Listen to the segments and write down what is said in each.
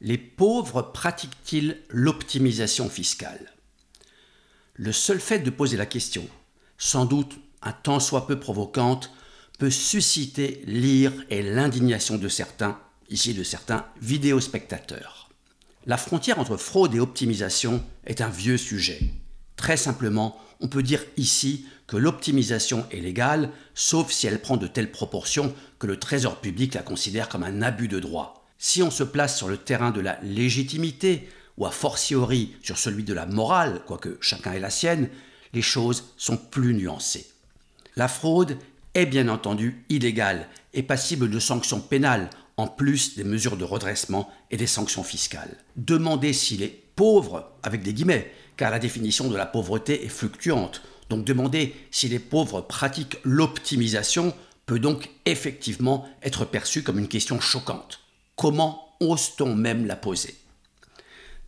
Les pauvres pratiquent-ils l'optimisation fiscale? Le seul fait de poser la question, sans doute un tant soit peu provocante, peut susciter l'ire et l'indignation de certains, ici de certains vidéospectateurs. La frontière entre fraude et optimisation est un vieux sujet. Très simplement, on peut dire ici que l'optimisation est légale, sauf si elle prend de telles proportions que le Trésor public la considère comme un abus de droit. Si on se place sur le terrain de la légitimité, ou a fortiori sur celui de la morale, quoique chacun ait la sienne, les choses sont plus nuancées. La fraude est bien entendu illégale et passible de sanctions pénales, en plus des mesures de redressement et des sanctions fiscales. Demander s'il est pauvre, avec des guillemets, car la définition de la pauvreté est fluctuante, donc demander si les pauvres pratiquent l'optimisation peut donc effectivement être perçu comme une question choquante. Comment ose-t-on même la poser?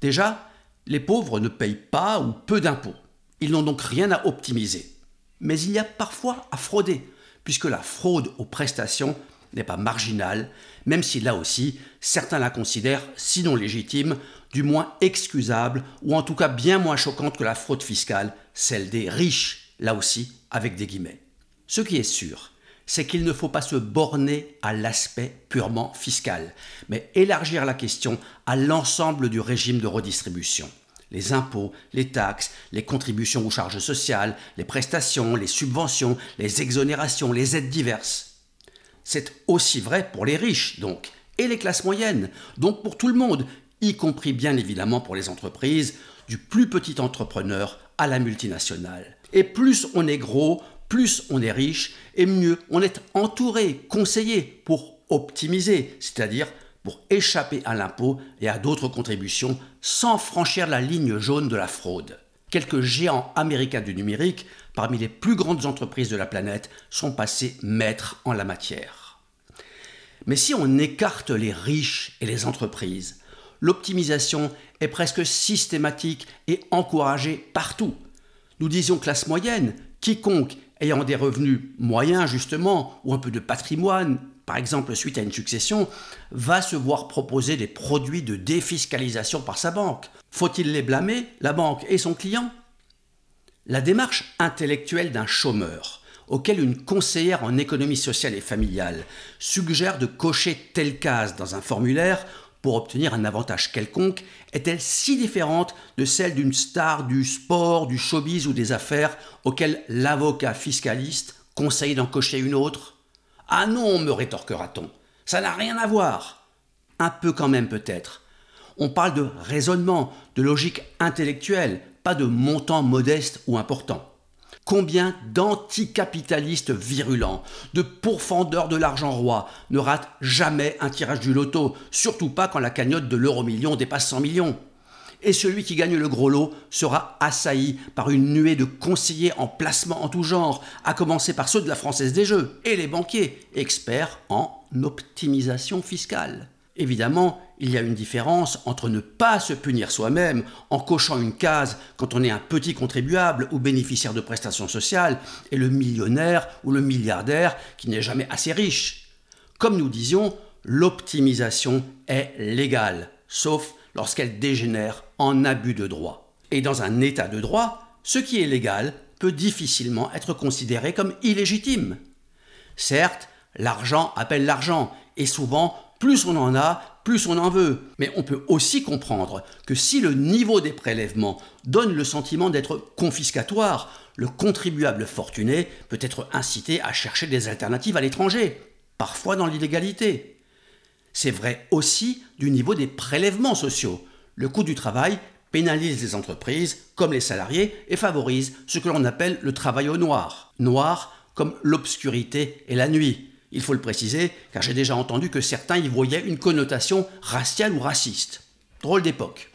Déjà, les pauvres ne payent pas ou peu d'impôts. Ils n'ont donc rien à optimiser. Mais il y a parfois à frauder, puisque la fraude aux prestations n'est pas marginale, même si là aussi, certains la considèrent, sinon légitime, du moins excusable, ou en tout cas bien moins choquante que la fraude fiscale, celle des riches, là aussi avec des guillemets. Ce qui est sûr, c'est qu'il ne faut pas se borner à l'aspect purement fiscal, mais élargir la question à l'ensemble du régime de redistribution. Les impôts, les taxes, les contributions aux charges sociales, les prestations, les subventions, les exonérations, les aides diverses. C'est aussi vrai pour les riches, donc, et les classes moyennes, donc pour tout le monde, y compris bien évidemment pour les entreprises, du plus petit entrepreneur à la multinationale. Et plus on est gros, plus on est riche, et mieux on est entouré, conseillé pour optimiser, c'est-à-dire pour échapper à l'impôt et à d'autres contributions sans franchir la ligne jaune de la fraude. Quelques géants américains du numérique, parmi les plus grandes entreprises de la planète, sont passés maîtres en la matière. Mais si on écarte les riches et les entreprises, l'optimisation est presque systématique et encouragée partout. Nous disions classe moyenne, quiconque ayant des revenus moyens justement, ou un peu de patrimoine, par exemple suite à une succession, va se voir proposer des produits de défiscalisation par sa banque. Faut-il les blâmer, la banque et son client? La démarche intellectuelle d'un chômeur, auquel une conseillère en économie sociale et familiale suggère de cocher telle case dans un formulaire pour obtenir un avantage quelconque, est-elle si différente de celle d'une star du sport, du showbiz ou des affaires auquel l'avocat fiscaliste conseille d'en cocher une autre? Ah non, me rétorquera-t-on, ça n'a rien à voir. Un peu quand même peut-être. On parle de raisonnement, de logique intellectuelle, pas de montant modeste ou important. Combien d'anticapitalistes virulents, de pourfendeurs de l'argent roi ne ratent jamais un tirage du loto, surtout pas quand la cagnotte de l'euro-million dépasse 100 millions. Et celui qui gagne le gros lot sera assailli par une nuée de conseillers en placement en tout genre, à commencer par ceux de la Française des Jeux et les banquiers, experts en optimisation fiscale. Évidemment, il y a une différence entre ne pas se punir soi-même en cochant une case quand on est un petit contribuable ou bénéficiaire de prestations sociales et le millionnaire ou le milliardaire qui n'est jamais assez riche. Comme nous disions, l'optimisation est légale, sauf lorsqu'elle dégénère en abus de droit. Et dans un état de droit, ce qui est légal peut difficilement être considéré comme illégitime. Certes, l'argent appelle l'argent, et souvent, plus on en a, plus on en veut. Mais on peut aussi comprendre que si le niveau des prélèvements donne le sentiment d'être confiscatoire, le contribuable fortuné peut être incité à chercher des alternatives à l'étranger, parfois dans l'illégalité. C'est vrai aussi du niveau des prélèvements sociaux. Le coût du travail pénalise les entreprises comme les salariés et favorise ce que l'on appelle le travail au noir. Noir comme l'obscurité et la nuit. Il faut le préciser car j'ai déjà entendu que certains y voyaient une connotation raciale ou raciste. Drôle d'époque.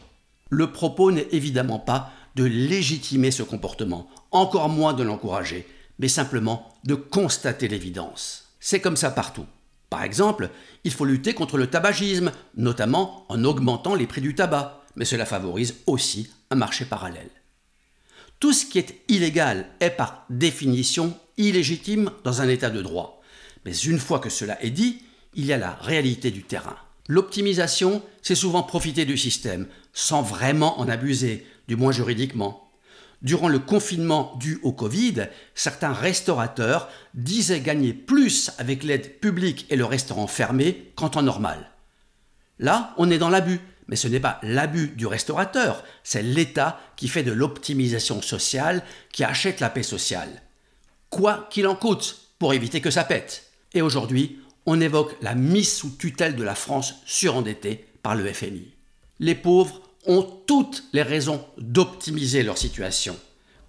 Le propos n'est évidemment pas de légitimer ce comportement, encore moins de l'encourager, mais simplement de constater l'évidence. C'est comme ça partout. Par exemple, il faut lutter contre le tabagisme, notamment en augmentant les prix du tabac, mais cela favorise aussi un marché parallèle. Tout ce qui est illégal est par définition illégitime dans un état de droit. Mais une fois que cela est dit, il y a la réalité du terrain. L'optimisation, c'est souvent profiter du système, sans vraiment en abuser, du moins juridiquement. Durant le confinement dû au Covid, certains restaurateurs disaient gagner plus avec l'aide publique et le restaurant fermé qu'en temps normal. Là, on est dans l'abus, mais ce n'est pas l'abus du restaurateur, c'est l'État qui fait de l'optimisation sociale, qui achète la paix sociale. Quoi qu'il en coûte, pour éviter que ça pète. Et aujourd'hui, on évoque la mise sous tutelle de la France surendettée par le FMI. Les pauvres ont toutes les raisons d'optimiser leur situation.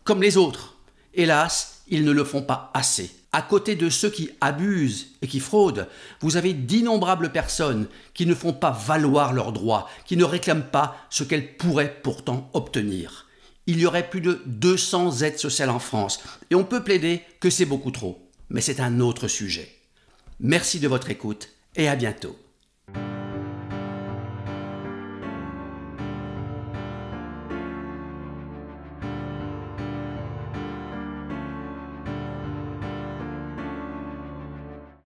Comme les autres. Hélas, ils ne le font pas assez. À côté de ceux qui abusent et qui fraudent, vous avez d'innombrables personnes qui ne font pas valoir leurs droits, qui ne réclament pas ce qu'elles pourraient pourtant obtenir. Il y aurait plus de 200 aides sociales en France et on peut plaider que c'est beaucoup trop. Mais c'est un autre sujet. Merci de votre écoute et à bientôt.